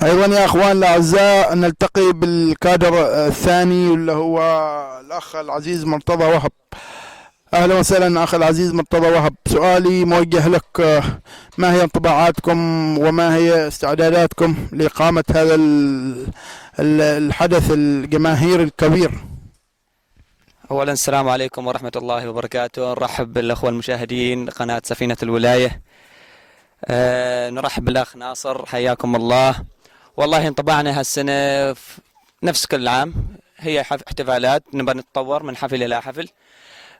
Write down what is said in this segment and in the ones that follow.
أيضا يا أخوان الأعزاء نلتقي بالكادر الثاني اللي هو الأخ العزيز مرتضى وهب. أهلا وسهلا أخي العزيز مرتضى وهب. سؤالي موجه لك، ما هي انطباعاتكم وما هي استعداداتكم لإقامة هذا الحدث الجماهيري الكبير؟ أولا السلام عليكم ورحمة الله وبركاته. نرحب بالأخوة المشاهدين قناة سفينة الولاية. نرحب بالأخ ناصر، حياكم الله. والله انطباعنا هالسنة نفس كل عام، هي احتفالات، نبغى نتطور من حفل إلى حفل.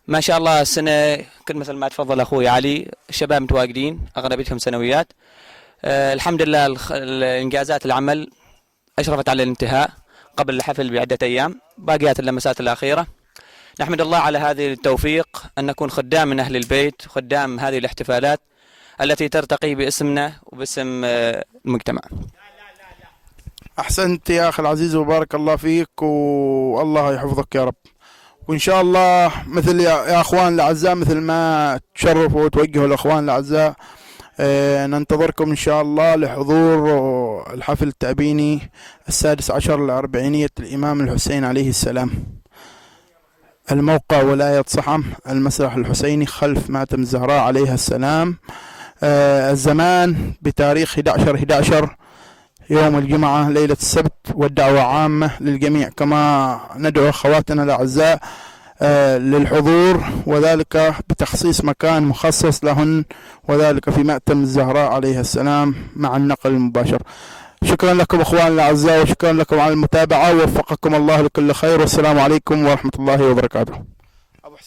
ما شاء الله السنة كل مثل ما تفضل أخوي علي، الشباب متواجدين أغلبيتهم سنويات. الحمد لله الإنجازات العمل أشرفت على الانتهاء قبل الحفل بعدة أيام، باقيات اللمسات الأخيرة. نحمد الله على هذه التوفيق أن نكون خدام من أهل البيت، خدام هذه الاحتفالات التي ترتقي باسمنا وباسم المجتمع. أحسنت يا أخي العزيز وبارك الله فيك والله يحفظك يا رب. وإن شاء الله مثل يا أخوان الأعزاء، مثل ما تشرفوا وتوجهوا الأخوان الأعزاء، ننتظركم إن شاء الله لحضور الحفل التأبيني 16 لأربعينية الإمام الحسين عليه السلام. الموقع ولاية صحم، المسرح الحسيني خلف ماتم الزهراء عليها السلام. الزمان بتاريخ 11/11 يوم الجمعة ليلة السبت، والدعوة عامة للجميع، كما ندعو أخواتنا الأعزاء للحضور، وذلك بتخصيص مكان مخصص لهن، وذلك في مأتم الزهراء عليها السلام مع النقل المباشر. شكرا لكم أخوان الأعزاء، وشكرا لكم على المتابعة، ووفقكم الله لكل خير، والسلام عليكم ورحمة الله وبركاته.